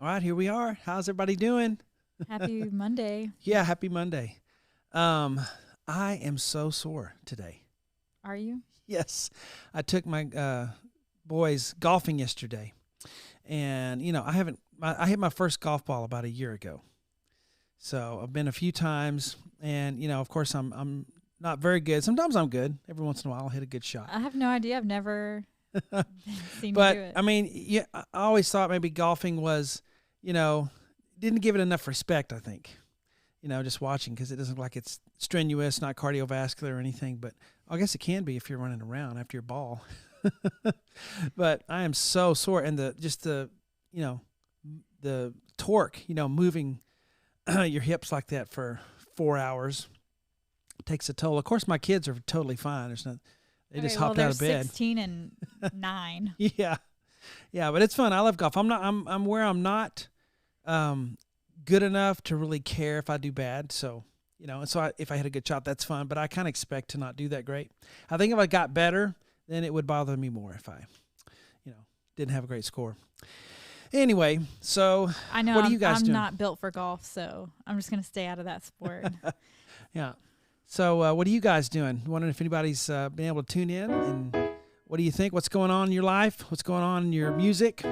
All right, here we are. How's everybody doing? Happy Monday. Yeah, happy Monday. I am so sore today. Are you? Yes, I took my boys golfing yesterday, and I hit my first golf ball about a year ago. So I've been a few times, and of course I'm not very good. Sometimes I'm good. Every once in a while I'll hit a good shot. I have no idea. I've never seen But you do it. I mean, yeah, I always thought maybe golfing was, didn't give it enough respect. I think, just watching because it doesn't look like it's strenuous, not cardiovascular or anything. But I guess it can be if you're running around after your ball. But I am so sore, and the torque, moving your hips like that for 4 hours takes a toll. Of course, my kids are totally fine. They just hopped out of bed. 16 and 9. Yeah, but it's fun. I love golf. I'm where I'm not good enough to really care if I do bad. So if I hit a good shot, that's fun. But I kind of expect to not do that great. I think if I got better, then it would bother me more if I, didn't have a great score. Anyway, so I know what are you guys I'm doing? not built for golf, so I'm just going to stay out of that sport. Yeah. So what are you guys doing? Wondering if anybody's been able to tune in, and what do you think? What's going on in your life? What's going on in your music?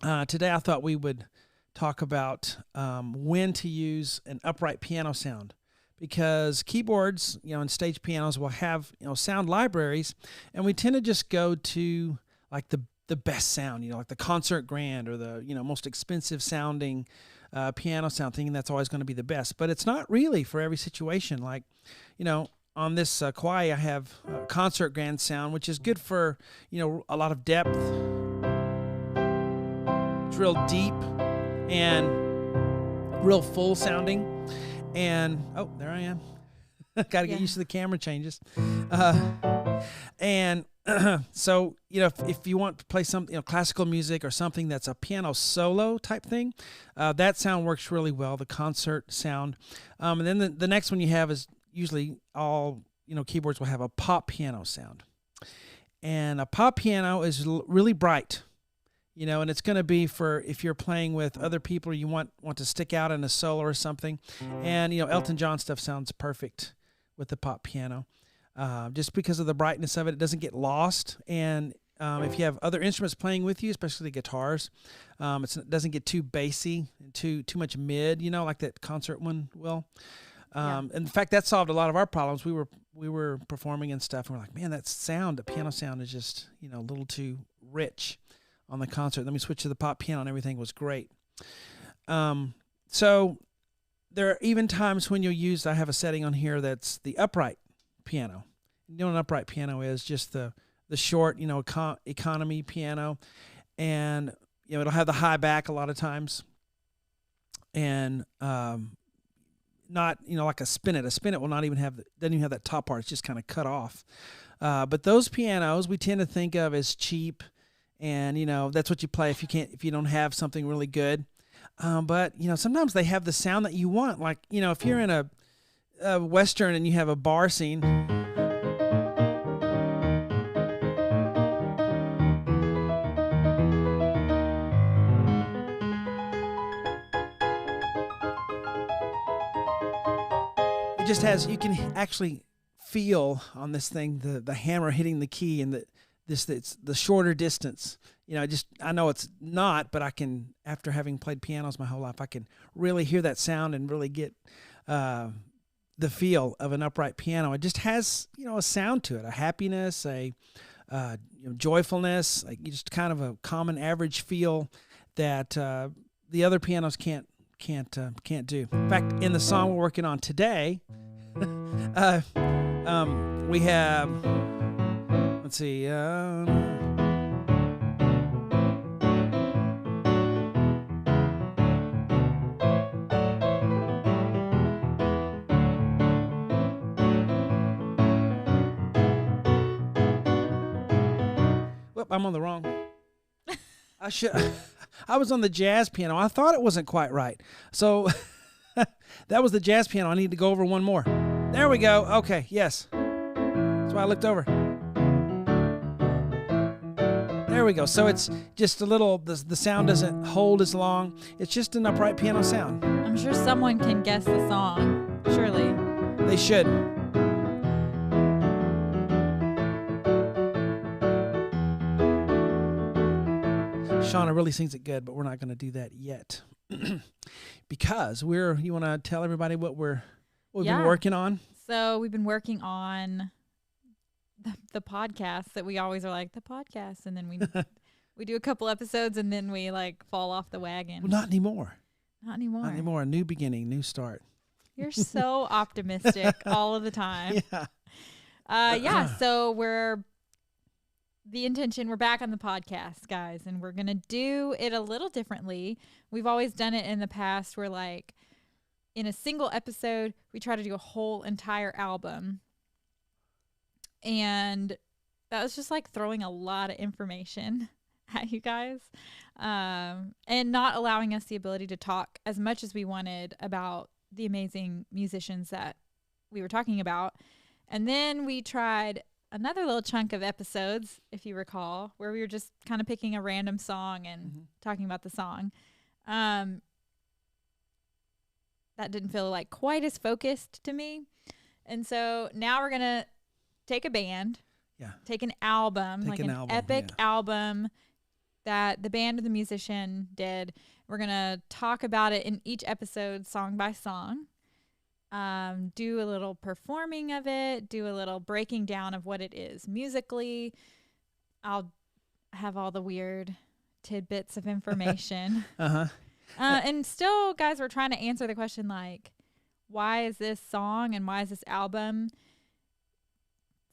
Today I thought we would talk about when to use an upright piano sound, because keyboards, and stage pianos will have, sound libraries, and we tend to just go to like the best sound, like the concert grand or the, most expensive sounding piano sound, thinking that's always going to be the best. But it's not really for every situation. Like, on this Kauai, I have concert grand sound, which is good for, a lot of depth. It's real deep and real full sounding. And, oh, there I am. Got to get used to the camera changes. And so, if you want to play something, classical music or something that's a piano solo type thing, that sound works really well, the concert sound. And then the next one you have is usually all, keyboards will have a pop piano sound. And a pop piano is really bright, and it's going to be for if you're playing with other people or you want to stick out in a solo or something. And, Elton John stuff sounds perfect with the pop piano. Just because of the brightness of it, it doesn't get lost. And if you have other instruments playing with you, especially the guitars, it doesn't get too bassy and too much mid, like that concert one will. And in fact, that solved a lot of our problems. We were performing and stuff, and we're like, man, the piano sound is just, a little too rich on the concert. Then we switched to the pop piano, and everything was great. So there are even times when I have a setting on here that's the upright piano. An upright piano is just the short, economy piano, and it'll have the high back a lot of times, and not like a spinet. A spinet will not even doesn't even have that top part. It's just kind of cut off. But those pianos we tend to think of as cheap, and that's what you play if you don't have something really good. But sometimes they have the sound that you want. Like if you're in a Western and you have a bar scene. It just has, you can actually feel on this thing the hammer hitting the key, and it's the shorter distance. I know it's not, but I can, after having played pianos my whole life, I can really hear that sound and really get the feel of an upright piano. It just has, a sound to it, a happiness, a joyfulness, like just kind of a common average feel that the other pianos can't do. In fact, in the song we're working on today, we have, let's see, I'm on the wrong. I was on the jazz piano. I thought it wasn't quite right. So that was the jazz piano. I need to go over one more. There we go. Okay, yes. That's why I looked over. There There we go. So it's just a little, the sound doesn't hold as long. It's just an upright piano sound. I'm sure someone can guess the song. Surely. They should. Shauna really sings it good, but we're not going to do that yet. Because you want to tell everybody what we've been working on? So we've been working on the podcast that we always are like, the podcast. And then we do a couple episodes and then we like fall off the wagon. Well, not anymore. Not anymore. Not anymore. A new beginning, new start. You're so optimistic all of the time. Yeah. So we're back on the podcast, guys, and we're going to do it a little differently. We've always done it in the past where like in a single episode, we try to do a whole entire album. And that was just like throwing a lot of information at you guys, and not allowing us the ability to talk as much as we wanted about the amazing musicians that we were talking about. And then we tried another little chunk of episodes, if you recall, where we were just kind of picking a random song and talking about the song. That didn't feel like quite as focused to me. And so now we're going to take a band, take an album, epic album that the band or the musician did. We're going to talk about it in each episode, song by song. Do a little performing of it, do a little breaking down of what it is musically. I'll have all the weird tidbits of information. And still, guys, we're trying to answer the question like, why is this song and why is this album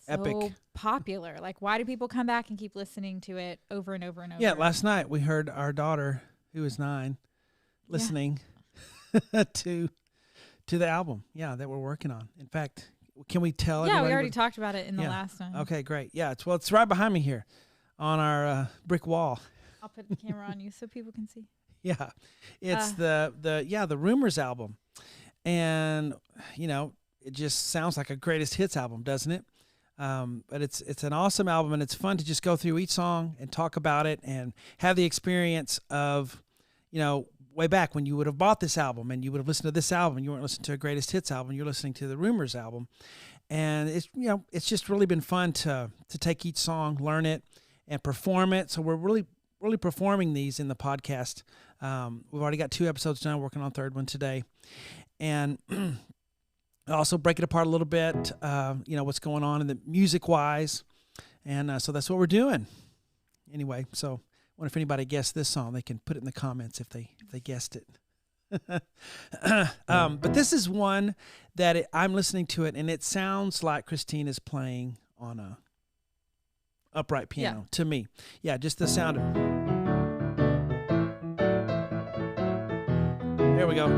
so epic, popular? Like, why do people come back and keep listening to it over and over and over? Yeah, last night we heard our daughter, who is 9, listening to the album, that we're working on. In fact, can we tell everybody? Yeah, we already talked about it in the last one. Okay, great. Yeah, it's right behind me here on our brick wall. I'll put the camera on you so people can see. Yeah, it's the Rumors album. And, it just sounds like a greatest hits album, doesn't it? But it's an awesome album, and it's fun to just go through each song and talk about it and have the experience of, way back when you would have bought this album and you would have listened to this album. You weren't listening to a greatest hits album. You're listening to the Rumors album. And it's just really been fun to take each song, learn it, and perform it. So we're really performing these in the podcast. We've already got 2 episodes done, working on a 3rd one today. And also break it apart a little bit, what's going on in the music-wise. And so that's what we're doing. Anyway, so I wonder if anybody guessed this song. They can put it in the comments if they guessed it. But this is one that I'm listening to it, and it sounds like Christine is playing on a upright piano to me. Yeah, just the sound of it. There we go.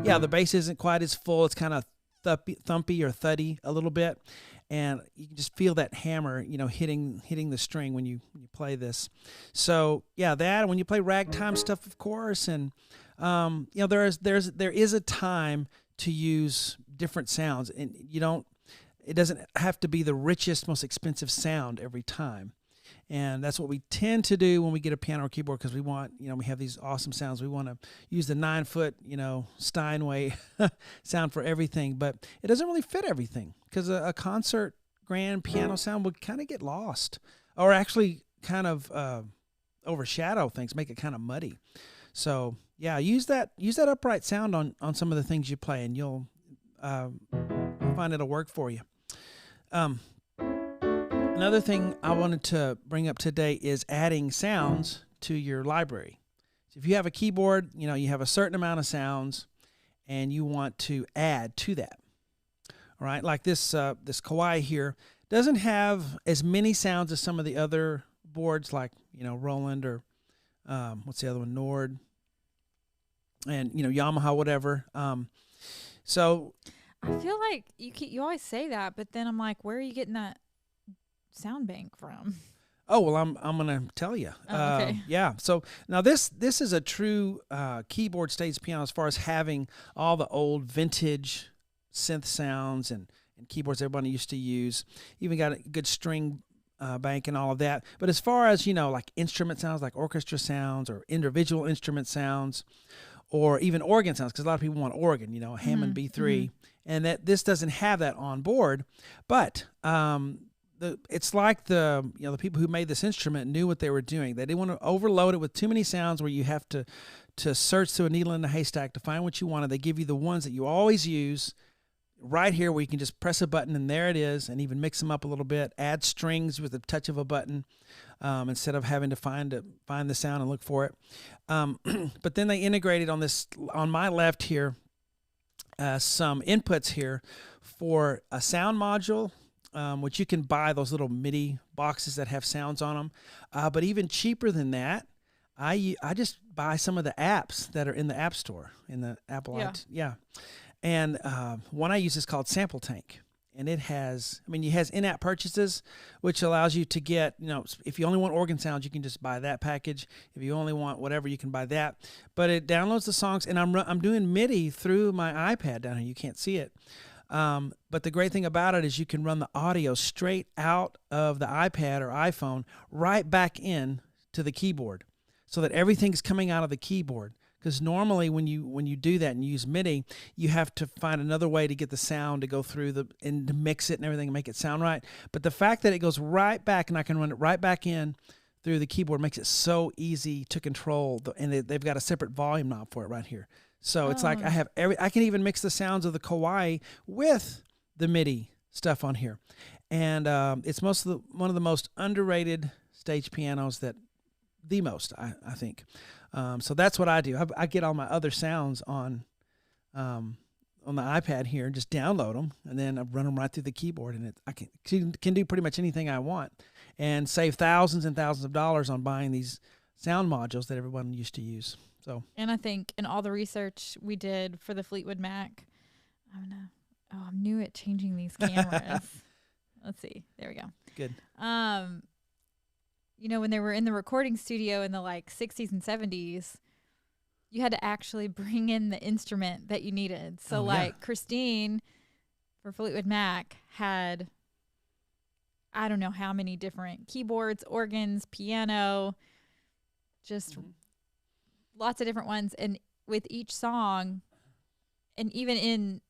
Yeah, the bass isn't quite as full. It's kind of thumpy or thuddy a little bit. And you can just feel that hammer, hitting the string when you play this. So that, and when you play ragtime stuff, of course, and there is a time to use different sounds, and it doesn't have to be the richest, most expensive sound every time. And that's what we tend to do when we get a piano or keyboard, because we want, we have these awesome sounds. We want to use the 9-foot, Steinway sound for everything, but it doesn't really fit everything, because a concert grand piano sound would kind of get lost, or actually kind of overshadow things, make it kind of muddy. So use that upright sound on some of the things you play, and you'll find it'll work for you. Another thing I wanted to bring up today is adding sounds to your library. So if you have a keyboard, you have a certain amount of sounds, and you want to add to that. All right, like this Kawai here doesn't have as many sounds as some of the other boards, like Roland or what's the other one, Nord, and Yamaha, whatever. So I feel like you always say that, but then I'm like, where are you getting that sound bank from? Oh, well, I'm gonna tell you. Okay. So now this is a true keyboard stage piano, as far as having all the old vintage synth sounds and keyboards everybody used to use. Even got a good string bank and all of that. But as far as, like instrument sounds, like orchestra sounds or individual instrument sounds, or even organ sounds, because a lot of people want organ, a Hammond B3, and that this doesn't have that on board. But it's like the people who made this instrument knew what they were doing. They didn't want to overload it with too many sounds where you have to search through a needle in a haystack to find what you wanted. They give you the ones that you always use right here, where you can just press a button and there it is, and even mix them up a little bit, add strings with the touch of a button, instead of having to find the sound and look for it. But then they integrated on my left here, some inputs here for a sound module, which you can buy those little MIDI boxes that have sounds on them. But even cheaper than that, I just buy some of the apps that are in the App Store, in the Apple. Yeah. And one I use is called Sample Tank. And it has in-app purchases, which allows you to get, if you only want organ sounds, you can just buy that package. If you only want whatever, you can buy that. But it downloads the songs, and I'm doing MIDI through my iPad down here. You can't see it. But the great thing about it is you can run the audio straight out of the iPad or iPhone right back in to the keyboard, so that everything's coming out of the keyboard. Because normally when you do that and you use MIDI, you have to find another way to get the sound to go through and to mix it and everything and make it sound right. But the fact that it goes right back and I can run it right back in through the keyboard makes it so easy to control. And they've got a separate volume knob for it right here. So it's like I can even mix the sounds of the kawaii with the MIDI stuff on here. And it's one of the most underrated stage pianos I think. So that's what I do. I get all my other sounds on the iPad here and just download them, and then I run them right through the keyboard, and I can do pretty much anything I want, and save thousands and thousands of dollars on buying these sound modules that everyone used to use. So, and I think in all the research we did for the Fleetwood Mac, I'm new at changing these cameras. Let's see. There we go. Good. When they were in the recording studio in the 60s and 70s, you had to actually bring in the instrument that you needed. So Christine for Fleetwood Mac had, I don't know how many different keyboards, organs, piano, just lots of different ones. And with each song, and even in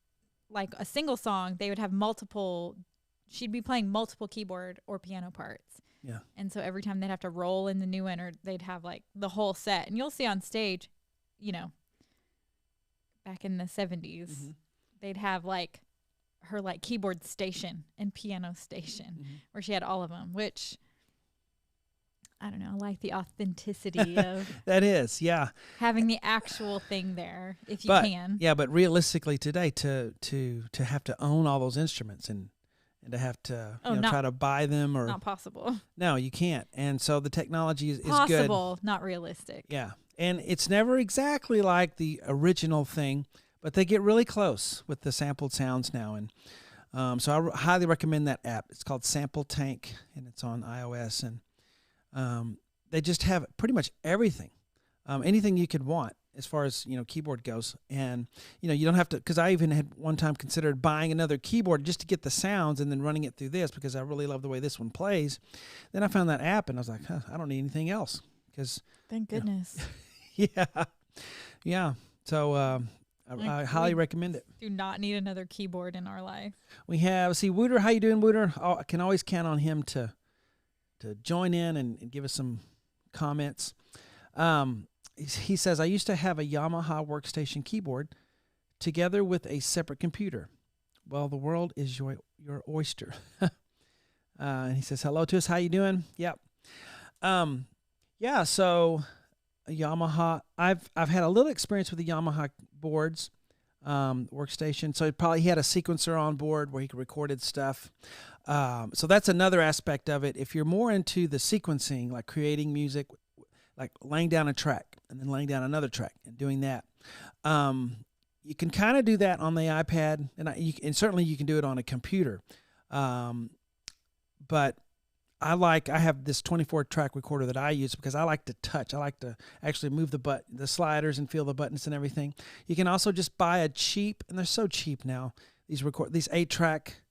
a single song, they would have she'd be playing multiple keyboard or piano parts. Yeah. And so every time they'd have to roll in the new one, or they'd have the whole set. And you'll see on stage, back in the 70s, they'd have her keyboard station and piano station where she had all of them, which I don't know, I like the authenticity of that is, yeah, having the actual thing there if you can. Yeah, but realistically today to have to own all those instruments and to have to try to buy them, or not possible. No, you can't. And so the technology is possible, good. Not realistic. Yeah, and it's never exactly like the original thing, but they get really close with the sampled sounds now. And so I highly recommend that app. It's called Sample Tank, and it's on iOS. And they just have pretty much everything, anything you could want as far as keyboard goes. And you don't have to, because I even had one time considered buying another keyboard just to get the sounds and then running it through this, because I really love the way this one plays. Then I found that app and I was like, I don't need anything else, because thank goodness. Yeah. So I highly recommend it. Do not need another keyboard in our life. We have, Wooter, how you doing, Wooter? I can always count on him to join in and give us some comments. He says, I used to have a Yamaha workstation keyboard together with a separate computer. Well, the world is your oyster. And he says, hello to us. How you doing? Yep. So a Yamaha, I've had a little experience with the Yamaha boards, workstation. So he had a sequencer on board where he recorded stuff. So that's another aspect of it. If you're more into the sequencing, like creating music, like laying down a track and then laying down another track and doing that, you can kind of do that on the iPad, and certainly you can do it on a computer. But I have this 24-track recorder that I use because I like to touch. I like to actually move the sliders and feel the buttons and everything. You can also just buy and they're so cheap now, these 8-track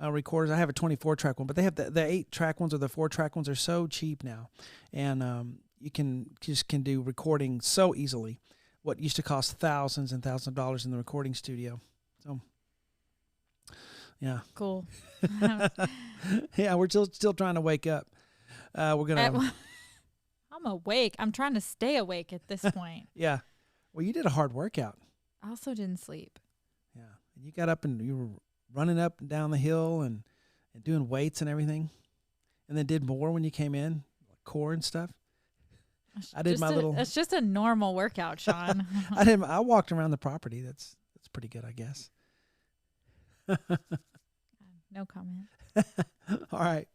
recorders. I have a 24-track one, but they have the 8-track ones or the 4-track ones are so cheap now, and you can do recording so easily. What used to cost thousands and thousands of dollars in the recording studio. So, yeah, cool. Yeah, we're still trying to wake up. We're gonna. I'm awake. I'm trying to stay awake at this point. Yeah. Well, you did a hard workout. I also didn't sleep. Yeah, and you got up and you were running up and down the hill and doing weights and everything, and then did more when you came in, like core and stuff. I did little. It's just a normal workout, Shawn. I walked around the property. That's pretty good, I guess. No comment. All right.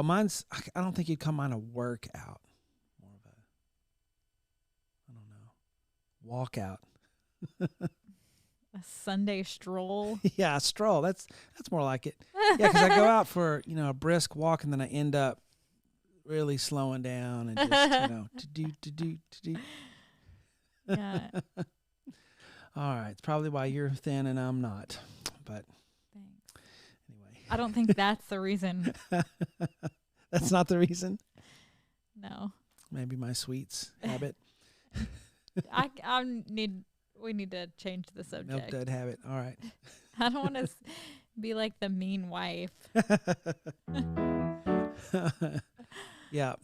Mine's. I don't think you'd call mine a workout. More of a. I don't know. Walkout. A Sunday stroll. Yeah, a stroll. That's more like it. Yeah, because I go out for a brisk walk and then I end up really slowing down and just to do. Yeah. All right, it's probably why you're thin and I'm not. But thanks. Anyway, I don't think that's the reason. That's not the reason. No. Maybe my sweets habit. We need to change the subject. Milk dud habit. All right. I don't want to be like the mean wife. Yeah.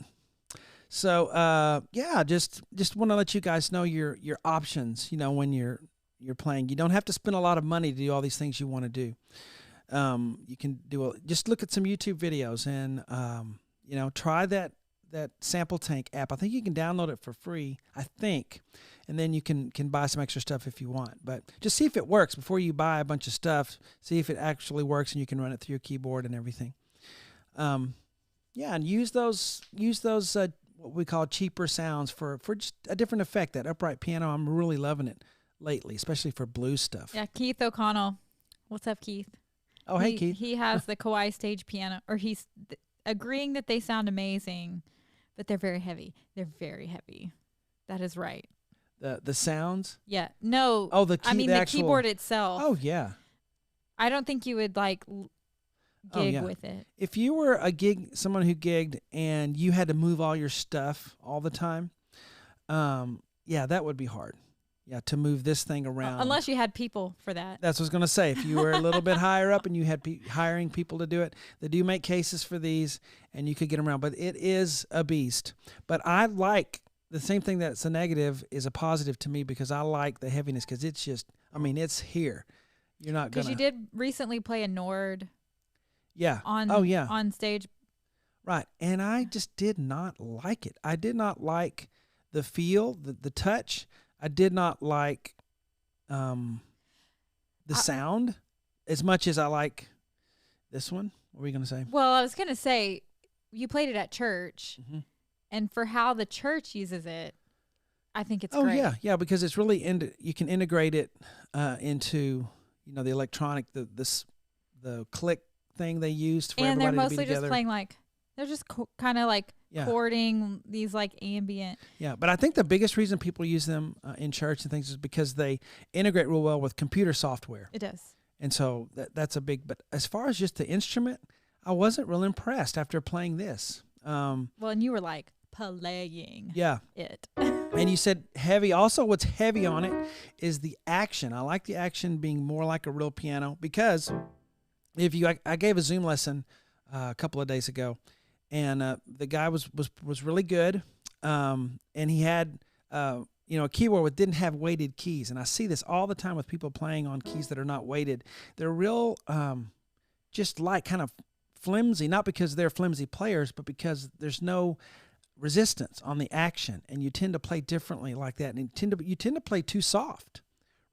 So, just want to let you guys know your options, when you're playing. You don't have to spend a lot of money to do all these things you want to do. You can just look at some YouTube videos and, try that sample tank app. I think you can download it for free, and then you can buy some extra stuff if you want. But just see if it works before you buy a bunch of stuff. See if it actually works and you can run it through your keyboard and everything. And use those what we call cheaper sounds for just a different effect. That upright piano, I'm really loving it lately, especially for blues stuff. Yeah, Keith O'Connell. What's up, Keith? Oh, hey, Keith. He has the Kawai stage piano, or he's agreeing that they sound amazing, but they're very heavy. They're very heavy. That is right. The sounds? Yeah. No. Oh, the keyboard itself. Oh, yeah. I don't think you would gig with it. If you were someone who gigged and you had to move all your stuff all the time, that would be hard. Yeah, to move this thing around. Unless you had people for that. That's what I was going to say. If you were a little bit higher up and you had hiring people to do it, they do make cases for these, and you could get them around. But it is a beast. But I like the same thing that's a negative is a positive to me because I like the heaviness because it's just, it's here. You're not going to. Because you did recently play a Nord. Yeah. On stage. Right. And I just did not like it. I did not like the feel, the touch. I did not like the sound as much as I like this one. What were you going to say? Well, I was going to say you played it at church, mm-hmm. and for how the church uses it, I think it's great. Oh, yeah, because it's really you can integrate it into the electronic, the click thing they used for and everybody to be together. And they're mostly just playing they're just kind of chording these ambient. Yeah, but I think the biggest reason people use them in church and things is because they integrate real well with computer software. It does. And so that's a big, but as far as just the instrument, I wasn't real impressed after playing this. Well, and you were playing it. And you said heavy. Also, what's heavy on it is the action. I like the action being more like a real piano because I gave a Zoom lesson a couple of days ago, and the guy was really good, and he had a keyboard that didn't have weighted keys, and I see this all the time with people playing on keys that are not weighted. They're real, just kind of flimsy, not because they're flimsy players, but because there's no resistance on the action, and you tend to play differently like that, and you tend to play too soft.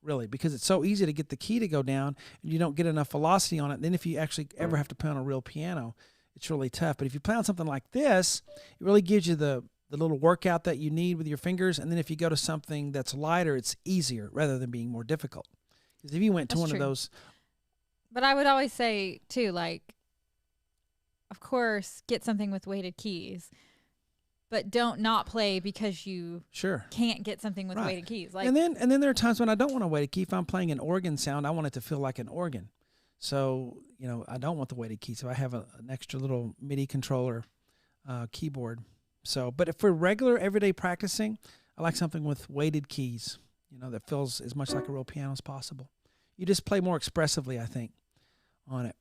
Really, because it's so easy to get the key to go down and you don't get enough velocity on it. Then if you actually ever have to play on a real piano, it's really tough. But if you play on something like this, it really gives you the little workout that you need with your fingers. And then if you go to something that's lighter, it's easier rather than being more difficult. Because if you went to one of those. But I would always say, too, of course, get something with weighted keys. But don't not play because you can't get something with weighted keys. And then there are times when I don't want a weighted key. If I'm playing an organ sound, I want it to feel like an organ. So, I don't want the weighted keys. So I have an extra little MIDI controller keyboard. So, but if for regular everyday practicing, I like something with weighted keys, that feels as much like a real piano as possible. You just play more expressively, I think, on it.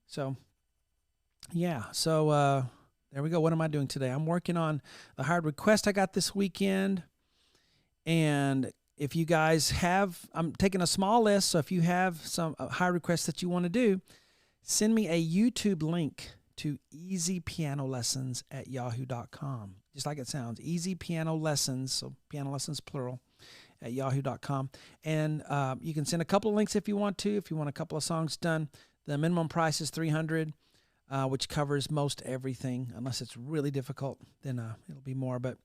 So, yeah. So, there we go. What am I doing today? I'm working on the hard request I got this weekend. And if you guys have, I'm taking a small list. So if you have some hard requests that you want to do, send me a YouTube link to easypianolessons@yahoo.com. Just like it sounds, Easy Piano Lessons, so piano lessons plural, at yahoo.com. And you can send a couple of links if you want to, if you want a couple of songs done. The minimum price is $300, which covers most everything. Unless it's really difficult, then it'll be more. But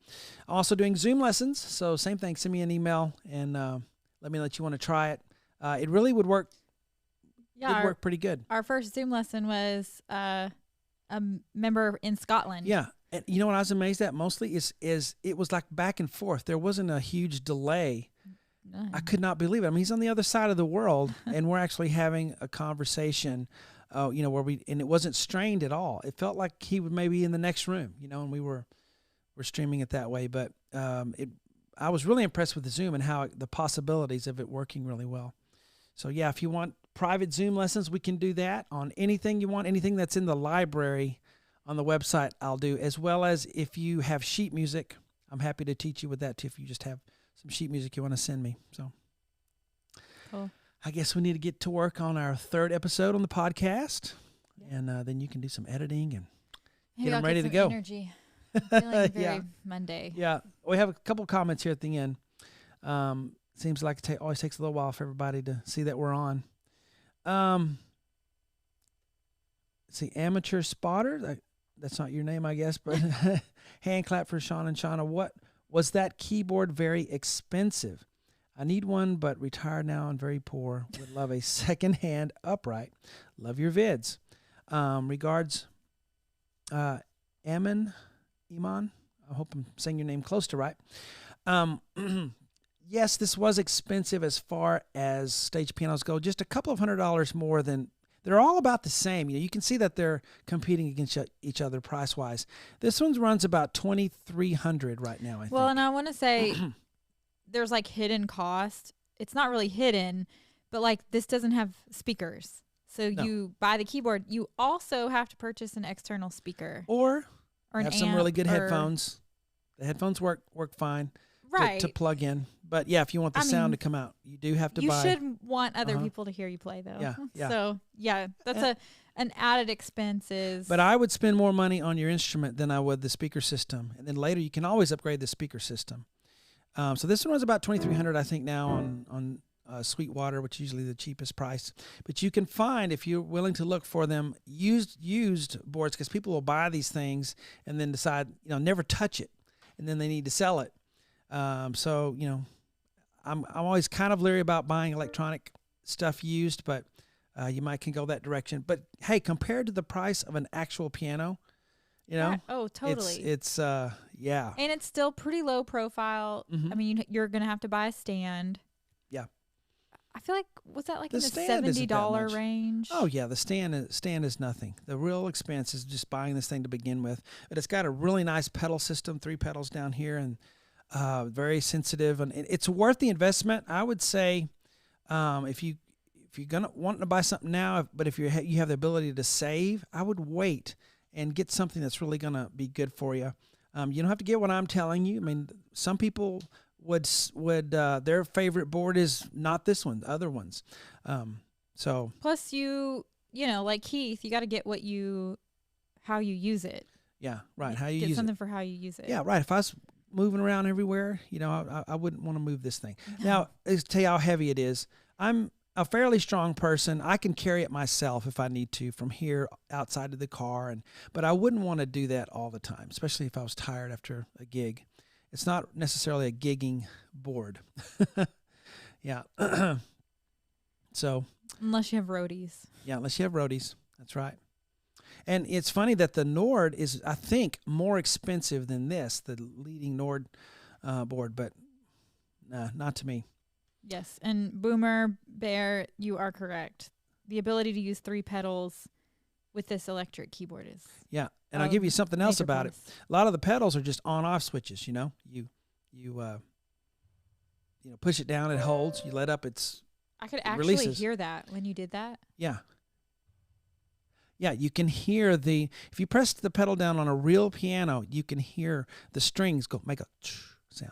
I'm also doing Zoom lessons, so same thing. Send me an email and let me know that you want to try it. It really would work. Yeah, it'd work pretty good. Our first Zoom lesson was a member in Scotland. Yeah. And you know what I was amazed at mostly is it was like back and forth. There wasn't a huge delay. None. I could not believe it. I mean, he's on the other side of the world, and we're actually having a conversation, where and it wasn't strained at all. It felt like he would maybe in the next room, and we're streaming it that way. But I was really impressed with the Zoom and how the possibilities of it working really well. So yeah, if you want private Zoom lessons, we can do that on anything you want, anything that's in the library. On the website, I'll do, as well as if you have sheet music, I'm happy to teach you with that too. If you just have some sheet music you want to send me. So, cool. I guess we need to get to work on our third episode on the podcast, and then you can do some editing and get them ready to go. Energy. I'm feeling very Monday. Yeah, we have a couple comments here at the end. Seems like it always takes a little while for everybody to see that we're on. See, Amateur Spotter. That's not your name, I guess, but hand clap for Shawn and Shauna. What was that keyboard very expensive? I need one, but retired now and very poor. Would love a second-hand upright. Love your vids. Regards, Iman. I hope I'm saying your name close to right. Yes, this was expensive as far as stage pianos go. Just a couple of $100 more than. They're all about the same. You can see that they're competing against each other price-wise. This one runs about $2,300 right now, I think. Well, and I want to say there's like hidden cost. It's not really hidden, but like this doesn't have speakers. So you buy the keyboard. You also have to purchase an external speaker. Or have some really good headphones. The headphones work fine to plug in. But yeah, if you want the sound to come out, you do have to buy. You should want other people to hear you play, though. Yeah. So yeah, that's an added expense. But I would spend more money on your instrument than I would the speaker system, and then later you can always upgrade the speaker system. So this one was about $2,300, I think, now on Sweetwater, which is usually the cheapest price. But you can find, if you're willing to look for them, used boards, because people will buy these things and then decide, never touch it, and then they need to sell it. I'm always kind of leery about buying electronic stuff used, but you can go that direction. But hey, compared to the price of an actual piano, oh, totally. It's yeah. And it's still pretty low profile. Mm-hmm. I mean, you're gonna have to buy a stand. Yeah. I feel like was that like in the $70 range? Oh yeah, the stand is nothing. The real expense is just buying this thing to begin with. But it's got a really nice pedal system, 3 pedals down here, and very sensitive, and it's worth the investment. I would say, if you're gonna want to buy something now, but if you have the ability to save, I would wait and get something that's really gonna be good for you. You don't have to get what I'm telling you. I mean, some people would their favorite board is not this one, the other ones. So plus like Keith, you got to get how you use it. Yeah, right. How you get use something for how you use it. Yeah, right. If I was moving around everywhere, I wouldn't want to move this thing. Now, let's tell you how heavy it is. I'm a fairly strong person. I can carry it myself if I need to from here outside of the car, but I wouldn't want to do that all the time, especially if I was tired after a gig. It's not necessarily a gigging board. Yeah. So unless you have roadies. Yeah, unless you have roadies. That's right. And it's funny that the Nord is, I think, more expensive than this, the leading Nord board, but nah, not to me. Yes, and Boomer Bear, you are correct. the ability to use 3 pedals with this electric keyboard is. Yeah, and I'll give you something else about it. A lot of the pedals are just on-off switches. You push it down, it holds. You let up, I could actually hear that when you did that. Yeah. Yeah, you can hear if you press the pedal down on a real piano, you can hear the strings make a sound.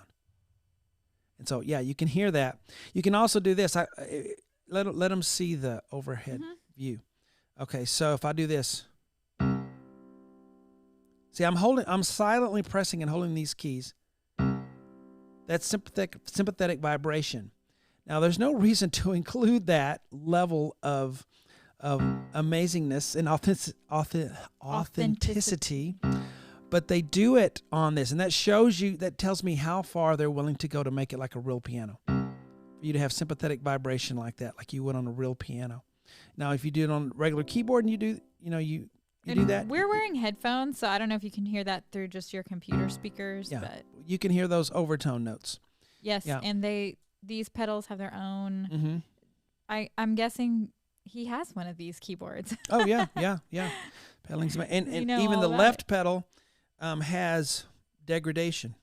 And so, yeah, you can hear that. You can also do this. Let them see the overhead view. Okay, so if I do this, see, I'm silently pressing and holding these keys. That's sympathetic vibration. Now, there's no reason to include that level of amazingness and authenticity, but they do it on this, and that tells me how far they're willing to go to make it like a real piano. For you to have sympathetic vibration like that, like you would on a real piano. Now, if you do it on a regular keyboard and you do that. We're wearing headphones, so I don't know if you can hear that through just your computer speakers. Yeah, but you can hear those overtone notes. Yes, yeah. And these pedals have their own. I'm guessing he has one of these keyboards. Oh yeah. Pedaling's and even the left pedal has degradation.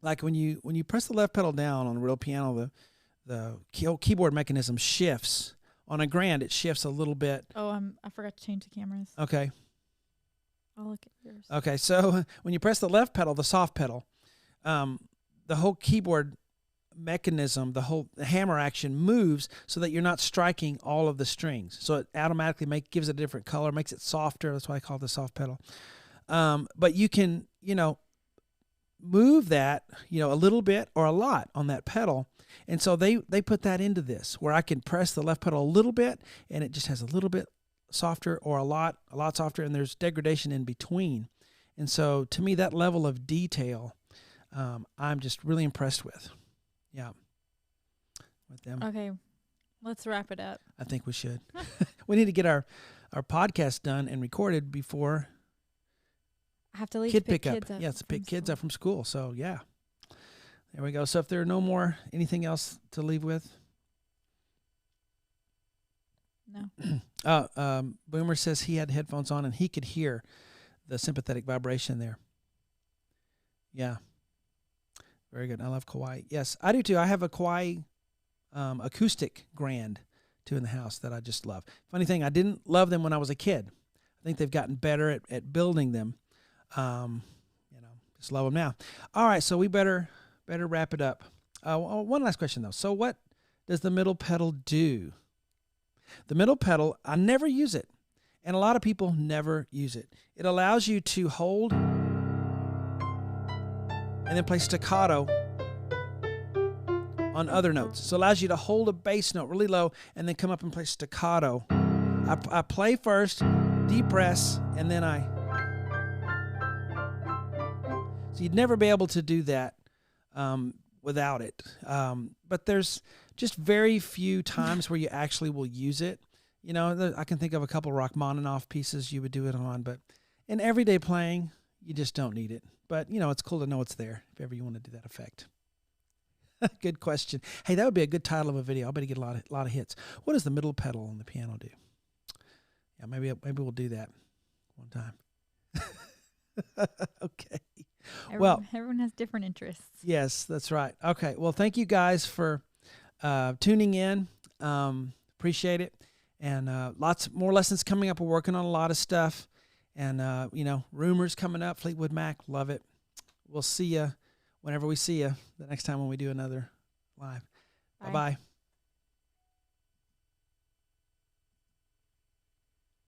Like when you press the left pedal down on a real piano, the keyboard mechanism shifts. On a grand, it shifts a little bit. Oh, I forgot to change the cameras. Okay. I'll look at yours. Okay, so when you press the left pedal, the soft pedal, the whole keyboard mechanism, the hammer action moves so that you're not striking all of the strings. So it automatically gives it a different color, makes it softer. That's why I call it the soft pedal. But you can, move that, a little bit or a lot on that pedal. And so they put that into this, where I can press the left pedal a little bit, and it just has a little bit softer or a lot softer, and there's degradation in between. And so to me, that level of detail, I'm just really impressed with. Yeah. With them. Okay. Let's wrap it up. I think we should. We need to get our podcast done and recorded before I have to leave to pick kids up. Yeah, it's to pick kids up from school. So, yeah. There we go. So if there are no more, anything else to leave with? No. Boomer says he had headphones on and he could hear the sympathetic vibration there. Yeah. Very good. I love Kauai. Yes, I do too. I have a Kauai acoustic grand too in the house that I just love. Funny thing, I didn't love them when I was a kid. I think they've gotten better at building them. Just love them now. All right, so we better wrap it up. One last question though. So what does the middle pedal do? The middle pedal, I never use it, and a lot of people never use it. It allows you to hold and then play staccato on other notes. So it allows you to hold a bass note really low and then come up and play staccato. I play first, depress, and then So you'd never be able to do that without it. But there's just very few times where you actually will use it. I can think of a couple Rachmaninoff pieces you would do it on, but in everyday playing, you just don't need it. But, it's cool to know it's there if ever you want to do that effect. Good question. Hey, that would be a good title of a video. I bet you get a lot of hits. What does the middle pedal on the piano do? Yeah, maybe we'll do that one time. Okay. Everyone has different interests. Yes, that's right. Okay. Well, thank you guys for tuning in. Appreciate it. And lots more lessons coming up. We're working on a lot of stuff. And, rumors coming up. Fleetwood Mac, love it. We'll see you whenever we see you the next time when we do another live. Bye-bye.